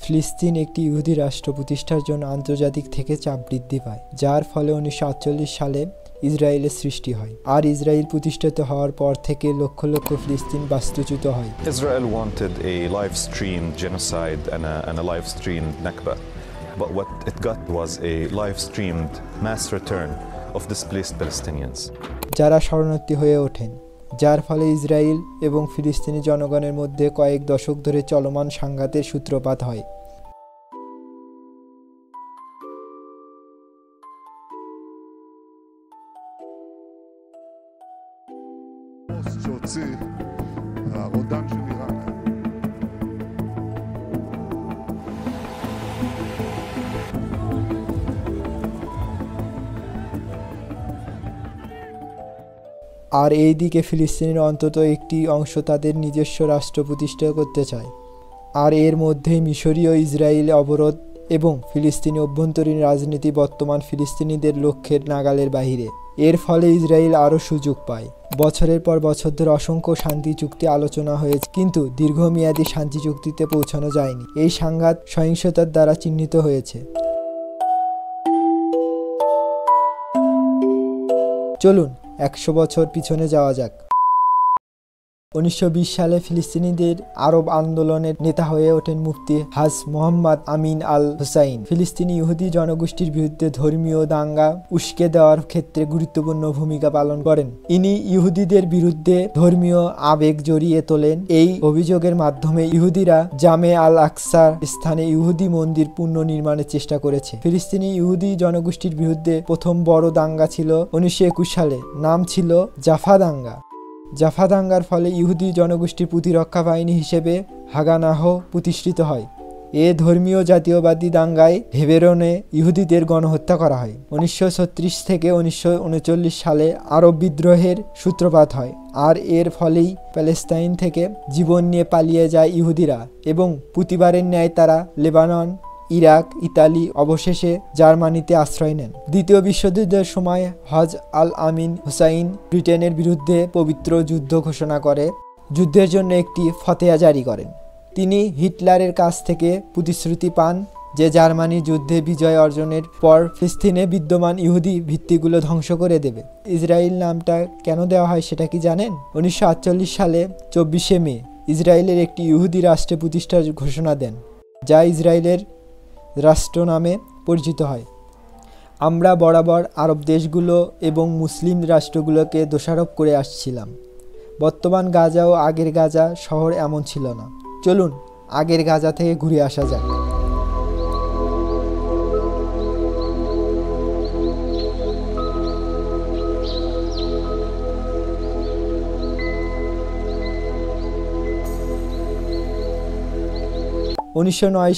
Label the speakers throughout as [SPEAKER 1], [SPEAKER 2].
[SPEAKER 1] ফিলিস্তিন একটি ইহুদি রাষ্ট্র প্রতিষ্ঠার জন্য আন্তর্জাতিক থেকে চাপ বৃদ্ধি পায়, যার ফলে 1948 সালে ইসরায়েলের সৃষ্টি হয়। আর ইসরায়েল প্রতিষ্ঠিত হওয়ার পর থেকে লক্ষ লক্ষ ফিলিস্তিন বাস্তুচ্যুত হয়।
[SPEAKER 2] Israel wanted a live-streamed genocide and a live-streamed Nakba, but what it got was a live-streamed mass return of displaced Palestinians.
[SPEAKER 1] যারা শরণার্থী হয়ে ওঠেন, যার ফলে ইসরায়েল এবং ফিলিস্তিনি জনগণের মধ্যে কয়েক দশক ধরে চলমান সংঘাতের সূত্রপাত হয়। আর এই দিকে ফিলিস্তিনের অন্তত একটি অংশ তাদের নিজস্ব রাষ্ট্র প্রতিষ্ঠা করতে চায়। আর এর মধ্যেই মিশরীয় ইসরায়েল অবরোধ এবং ফিলিস্তিনি অভ্যন্তরীণ রাজনীতি বর্তমান ফিলিস্তিনিদের লক্ষ্যের নাগালের বাহিরে। এর ফলে ইসরায়েল আরও সুযোগ পায়। বছরের পর বছর ধরে অসংখ্য শান্তি চুক্তি আলোচনা হয়েছে, কিন্তু দীর্ঘমেয়াদী শান্তি চুক্তিতে পৌঁছানো যায়নি। এই সংঘাত সহিংসতার দ্বারা চিহ্নিত হয়েছে। চলুন 100 বছর পিছনে যাওয়া যাক। 1920 সালে ফিলিস্তিনিদের আরব আন্দোলনের নেতা হয়ে ওঠেন মুফতি হাজ মোহাম্মদ আমিন আল হুসাইন। ফিলিস্তিনি ইহুদি জনগোষ্ঠীর বিরুদ্ধে ধর্মীয় দাঙ্গা উস্কে দেওয়ার ক্ষেত্রে গুরুত্বপূর্ণ ভূমিকা পালন করেন। ইনি ইহুদিদের বিরুদ্ধে ধর্মীয় আবেগ জড়িয়ে তোলেন। এই অভিযোগের মাধ্যমে ইহুদিরা জামে আল আকসার স্থানে ইহুদি মন্দির পুনর্নির্মাণের চেষ্টা করেছে। ফিলিস্তিনি ইহুদি জনগোষ্ঠীর বিরুদ্ধে প্রথম বড় দাঙ্গা ছিল 1921 সালে, নাম ছিল জাফা দাঙ্গা। জাফা দাঙ্গার ফলে ইহুদি জনগোষ্ঠীর প্রতিরক্ষা বাহিনী হিসেবে হাগানাহ প্রতিষ্ঠিত হয়। এ ধর্মীয় জাতীয়বাদী দাঙ্গায় হেবেরনে ইহুদিদের গণহত্যা করা হয়। 1936 থেকে 1939 সালে আরব বিদ্রোহের সূত্রপাত হয়, আর এর ফলেই প্যালেস্তাইন থেকে জীবন নিয়ে পালিয়ে যায় ইহুদিরা এবং প্রতিবারের ন্যায় তারা লেবানন, ইরাক, ইতালি, অবশেষে জার্মানিতে আশ্রয় নেন। দ্বিতীয় বিশ্বযুদ্ধের সময় হজ আল আমিন হুসাইন ব্রিটেনের বিরুদ্ধে পবিত্র যুদ্ধ ঘোষণা করে যুদ্ধের জন্য একটি ফতেয়া জারি করেন। তিনি হিটলারের কাছ থেকে প্রতিশ্রুতি পান যে জার্মানি যুদ্ধে বিজয় অর্জনের পর ফিলিস্তিনে বিদ্যমান ইহুদি ভিত্তিগুলো ধ্বংস করে দেবে। ইসরায়েল নামটা কেন দেওয়া হয় সেটা কি জানেন? 1948 সালে 24শে মে ইসরায়েলের একটি ইহুদি রাষ্ট্রে প্রতিষ্ঠার ঘোষণা দেন, যা ইসরায়েলের রাষ্ট্র নামে পরিচিত হয়। আমরা বরাবর আরব দেশগুলো এবং মুসলিম রাষ্ট্রগুলোকে দোষারোপ করে আসছিলাম। বর্তমান গাজা ও আগের গাজা শহর এমন ছিল না। চলুন আগের গাজা থেকে ঘুরে আসা যাক।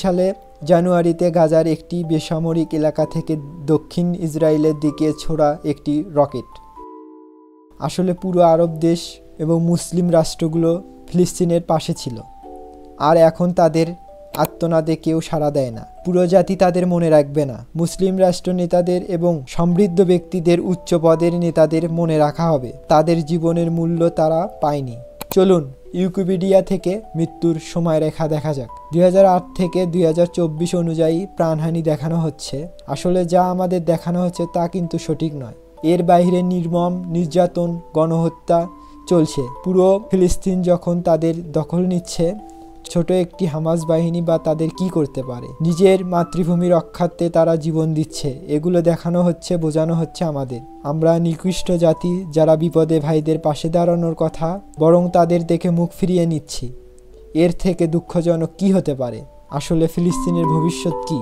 [SPEAKER 1] সালে জানুয়ারিতে গাজার একটি বেসামরিক এলাকা থেকে দক্ষিণ ইসরায়েলের দিকে ছোড়া একটি রকেট আসলে পুরো আরব দেশ এবং মুসলিম রাষ্ট্রগুলো ফিলিস্তিনের পাশে ছিল। আর এখন তাদের আর্তনাদে কেউ সাড়া দেয় না। পুরো জাতি তাদের মনে রাখবে না। মুসলিম রাষ্ট্র নেতাদের এবং সমৃদ্ধ ব্যক্তিদের, উচ্চ পদের নেতাদের মনে রাখা হবে। তাদের জীবনের মূল্য তারা পায়নি। চলুন উইকিপিডিয়া থেকে মৃত্যুর সময়রেখা দেখা যাক। 2008 থেকে 2024 অনুযায়ী প্রাণহানি দেখানো হচ্ছে। আসলে যা আমাদের দেখানো হচ্ছে তা কিন্তু সঠিক নয়। এর বাইরে নির্মম নির্যাতন, গণহত্যা চলছে। পুরো ফিলিস্তিন যখন তাদের দখল নিচ্ছে, ছোট একটি হামাস বাহিনী বা তাদের কি করতে পারে? নিজের মাতৃভূমি রক্ষার্থে তারা জীবন দিচ্ছে। এগুলো দেখানো হচ্ছে, বোঝানো হচ্ছে আমাদের আমরা নিকৃষ্ট জাতি, যারা বিপদে ভাইদের পাশে দাঁড়ানোর কথা, বরং তাদের দেখে মুখ ফিরিয়ে নিচ্ছি। এর থেকে দুঃখজনক কি হতে পারে? আসলে ফিলিস্তিনের ভবিষ্যৎ কি?